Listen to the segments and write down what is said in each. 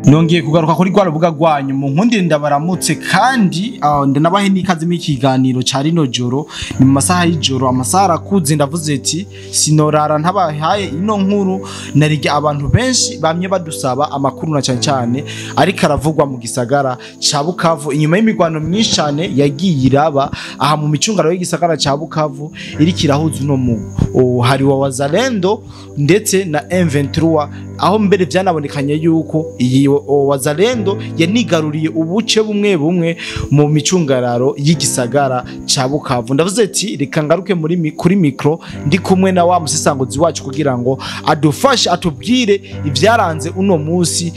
Nongeye kugaruka kuri rwa rubuga rwanyu mu nkundire ndabaramutse kandi ndanabahe n'ikaze mu kiganiro ca rino joro ni mu masaha y'ijoro amasaha arakuze ndavuze ati sinorara ntabahaye ino nkuru narige abantu benshi bamye badusaba amakuru na cyane ariko aravugwa mu gisagara ca Bukavu inyuma y'imigwano myinshi cyane yagiye iraba aha mu micungaro y'igisagara ca Bukavu iri kirahuza uno mu hari wa Wazalendo ndetse na M23 aho mbere byanabonekanye yuko iyi Wazalendo yanigaruriye ubuce bumwe mu micungararo y'igisagara ca Bukavu ndavuze ati reka ngaruke kuri micro ndi kumwe na wa musisanguzi wacu kugira ngo adufashe atubwire ivyaranze uno musi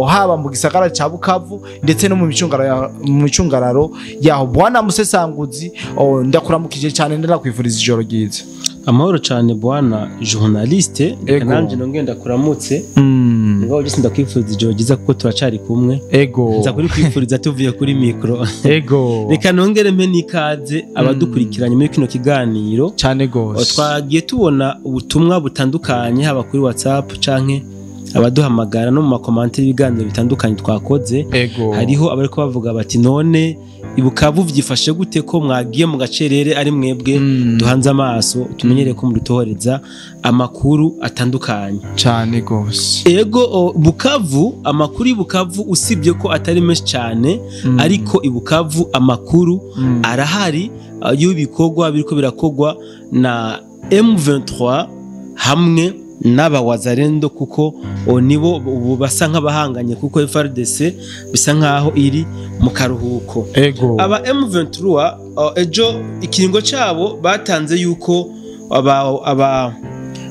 haba mu gisagara ca Bukavu ndetse no mu micungararo yaho bwana musisanguzi ndakuramukije cyane ndarakwifuriza ijoro ryiza. Amahoro cyane bwana journaliste kananje nongenda kuramutse ngo ugise ndakwifuriza ijoro ryiza kuko turacari kumwe nza kuri kwifuriza tuvuye kuri micro reka nongere mpe nikaze abadukurikiranye muri kino kiganiro cyane gose twagiye tubona ubutumwa butandukanye haba kuri WhatsApp canke abaduhamagara no mu makomante y'ibiganiro bitandukanye twakoze hariho abariko bavuga bati none Ibukavu vyifashe gute ko mwagiye mu gacerere ari mwebwe duhanze amaso tumenyere ko mudutohereza amakuru atandukanye cyane gose Bukavu amakuru y'Ibukavu usibye ko atari menshi cyane ariko Ibukavu amakuru arahari y'ibikogwa biriko birakogwa na M23 hamwe n'aba Wazalendo kuko nibo basa nk'abahanganye kuko FARDC bisa nkaho iri mu karuhuko aba M23 ejo ikiringo cyabo batanze yuko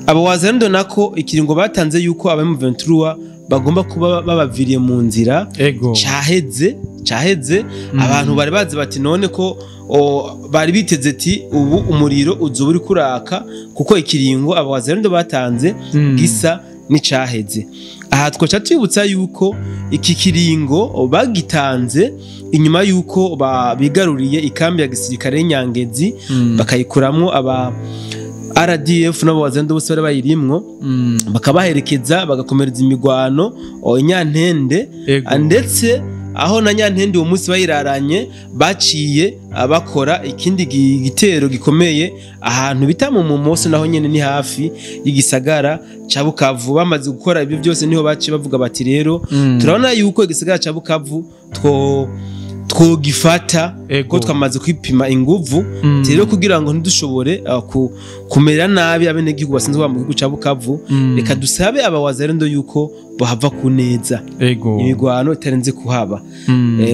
aba Wazalendo nako ikiringo batanze yuko aba M23 bagomba kuba babaviriye mu nzira cyaheze abantu bari bazi bati none ko bari biteze ati ubu umuriro uzuba uri kuraka kuko ikiringo aba Wazalendo batanze gisa n'icaheze aha twaca twibutsa yuko iki kiringo bagitanze inyuma yuko bigaruriye ikambi ya gisirikare y'Nyangezi bakayikuramwo aba RDF nabo Wazalendo bose bari bayirimwo bakabaherekeza bagakomereza imigwano Nyantende ndetse aho na Nyantende uwo munsi bayiraranye baciye bakora ikindi gitero gikomeye ahantu bita mu Mumoso naho nyene ni hafi y'igisagara ca Bukavu bamaze gukora ibyo byose niho baci bavuga bati rero turabona yuko igisagara ca Bukavu twogifata ko twamaze kwipima inguvu rero kugira ngo ntidushobore kumera nabi abenegihugu basanzwe mu gihugu ca Bukavu reka dusabe aba Wazalendo yuko bahava ku neza imigwano itarenze kuhaba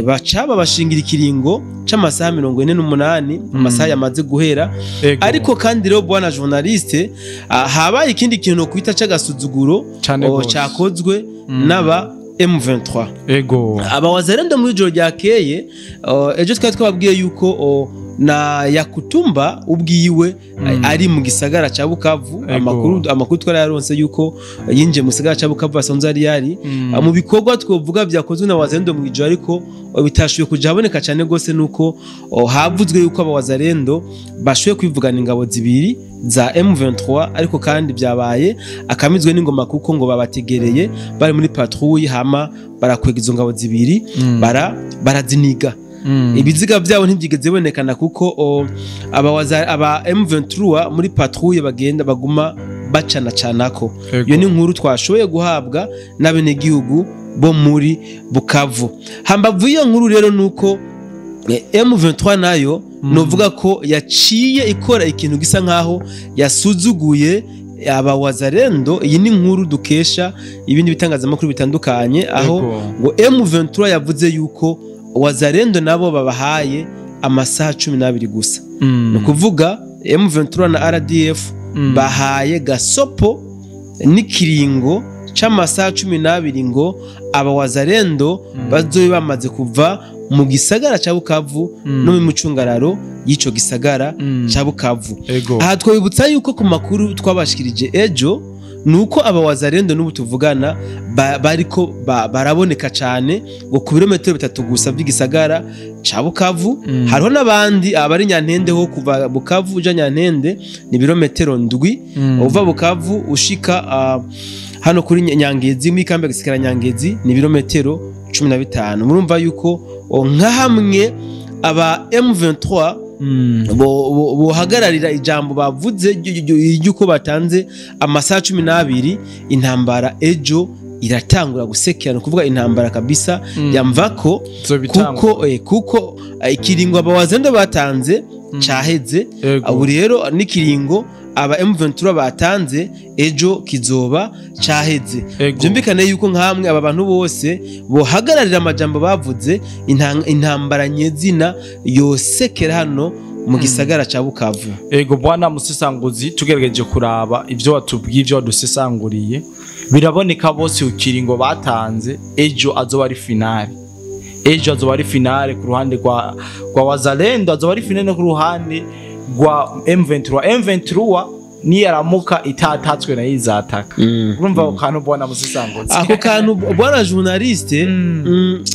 bacaba bashingira ikiringo c'amasaha 48 amasaha yamaze guhera ariko kandi rero bwana journaliste habaye ikindi kintu kwita c'agasuzuguro cakozwe n'aba M23 aba Wazalendo muri joro ryakeye ejo twababwiye yuko na Yakutumba ubwiwe ari mu gisagara ca Bukavu amakuru twararonse yuko yinje mu gisagara ca Bukavu asonze ari yari mu bikorwa twovuga byakozwe na Wazalendo mu ijoro ariko bitashuye kujahaboneka cyane gose nuko havuzwe yuko aba Wazalendo bashoye kwivugana ingabo zibiri za M23 ariko kandi byabaye akamizwe n'ingoma kuko ngo babategereye bari muri patrouille hama barakwega izo ngabo zibiri baraziniga ibiziga byabo ntibyigeze bonekana kuko aba M23 muri patrouille baguma bacana canako iyo ni nkuru twashoboye guhabwa n'abenegihugu bo muri Bukavu hambavu iyo nkuru rero nuko M23 nayo novuga ko yaciye ikora ikintu gisa nkaho yasuzuguye aba Wazalendo iyi ni nkuru dukesha ibindi bitangazamakuru bitandukanye aho ngo M23 yavuze yuko Wazalendo nabo babahaye amasaha 12 gusa no kuvuga M23 na RDF bahaye gasopo n'ikiringo c'amasaha 12 ngo aba Wazalendo bazobe bamaze kuva mu gisagara ca Bukavu no mu mucungararo y'ico gisagara ca Bukavu aha twabibutsa yuko ku makuru twabashikirije ejo nuko aba Wazalendo n'ubu tuvugana bariko baraboneka cyane ngo ku birometero 3 gusa by'igisagara ca Bukavu hariho nabandi abari Nyantende ho kuva Bukavu uja Nyantende ni birometero 7 uva Bukavu ushika hano kuri Nyangezi mu ikambi gisikara Nyangezi ni ibirometero 15 murumva yuko nka hamwe aba M23 bohagararira ijambo bavuze yuko batanze amasaha 12 intambara ejo iratangura gusekera no kuvuga intambara kabisa yamvako kuko ikiringo abawazende batanze caheze abo rero n'ikiringo aba M23 batanze ejo kizoba caheze byumvikane yuko nkamwe aba bantu bose bohagararira amajambo bavuze intambara nyezina yosekera hano mu gisagara ca Bukavu. Ego bwana Musesanguzi tugerageje kuraba ivyo watubwiye ivyo wadusesanguriye biraboneka bose ukiringo batanze ejo azoba ari finale. Ejo azoba ari finale ku ruhande kwa Wazalendo, azoba ari finale ku ruhande rwa M23 ni yaramuka itatatswe na izataka. Urumva ukantu bwana Musesanguzi. Ako kantu bwana journaliste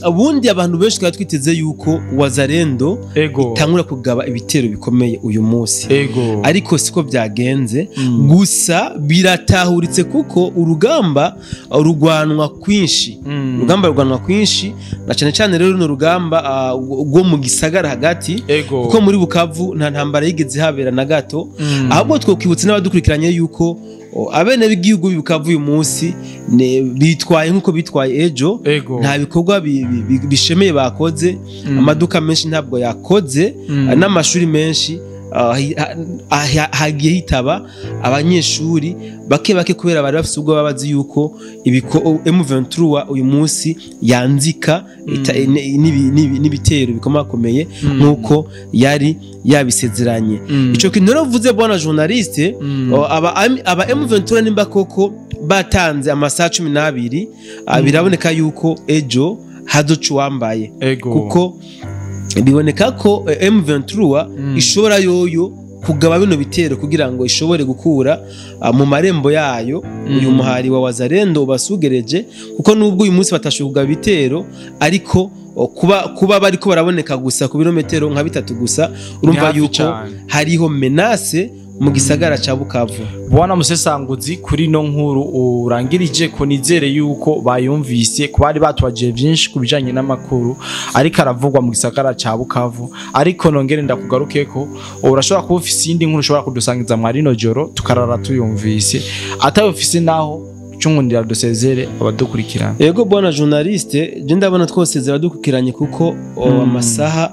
ubundi abantu benshi twiteze yuko Wazalendo itangura kugaba ibitero bikomeye uyu munsi. Ariko siko byagenze gusa biratahuritse kuko urugamba rugwanwa kwinshi. Urugamba rugwanwa kwinshi na cyane cyane rero no rugamba rwo mu gisagara hagati kuko muri Bukavu nta ntambara yigeze habera na gato. Ahubwo twokwibutse n'abadukurikiranye yuko abene b'igihugu Bukavu uyu munsi bitwaye nkuko bitwaye ejo nta bikorwa bishemeye bakoze, amaduka menshi ntabwo yakoze, n'amashuri menshi hagiye hitaba abanyeshuri bake kubera bari bafite ubwo babazi yuko M23 uyu munsi yanzika n'ibitero bikomakomeye nkuko yari yabisezeranye. Ico kintu navuze bwana journaliste aba M23 nimba koko batanze amasaha 12 biraboneka yuko ejo hazocuwambaye kuko biboneka ko M23 ishobora yoyo kugaba bino bitero kugira ngo ishobore gukura mu marembo yayo uyu muhari wa Wazalendo basugereje kuko nubwo uyu munsi batashuga bitero ariko kuba bariko baraboneka gusa ku birometero nka 3 gusa urumva yuko hariho menace mu gisagara ca Bukavu. Bwana Musesanguzi kuri no nkuru urangirije ko nizere yuko bayumvise kubari batwaje byinshi kubijanye n'amakuru ariko aravugwa mu gisagara ca Bukavu, ariko nongere ndakugaruke ko urashobora kuba ufise indi nkuru ushobora kudusangiza mwari no joro tukarara tuyumvise atayo ufise naho cyungundira dusezere abadukurikirana. Yego bwana journaliste je ndabona twose ziradukurikiranye kuko amasaha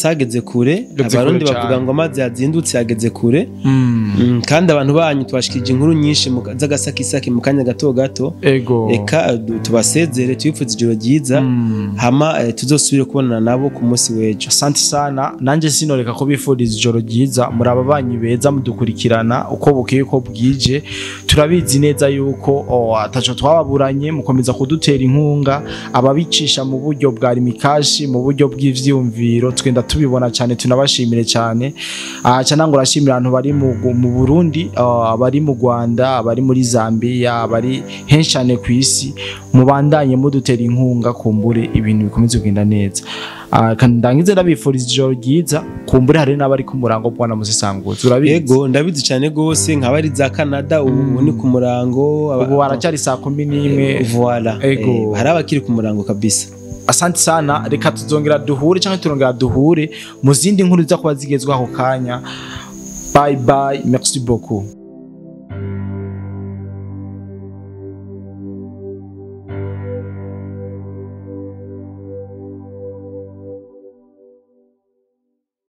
ageze kure, abarundi bavuga ngo amazi yazindutse yageze kure, kandi abantu banyu twashikije inkuru nyinshi z'agasakisaki mu kanya gato reka tubasezere tubipfuze ijoro ryiza hama tuzosubire kubonana nabo ku munsi w'ejo. Asante sana, nanje sinoreka ko bifuriza ijoro ryiza muri aba banyu beza mudukurikirana uko bukeye ko bwije. Turabizi neza yuko ataco twababuranye mukomeza kudutera inkunga, ababicisha mu buryo bwa rimikashi mu buryo bw'ivyumvi twenda tubibona cyane, tunabashimire cyane. Cyane ngo rashimira abantu bari mu Burundi, abari mu Rwanda, abari muri Zambia, abari henshi cyane ku isi, mubandanye mudutera inkunga kumbure ibintu bikomeze kugenda neza. Kandi ndangize ndabifuriza ijoro ryiza, kumbure hari n'abari ku murango bwana Musesanguzi urabizi. Yego ndabizi cyane gose nk'abari za Canada ubu ni ku murango, ubu baracyari saa 11 voilà. Hari abakiri ku murango kabisa. Asante sana, reka tuzongera duhure cyangwa turongera duhure mu zindi nkuru za kuba zigezwaho kanya. Bye bye, merci beaucoup.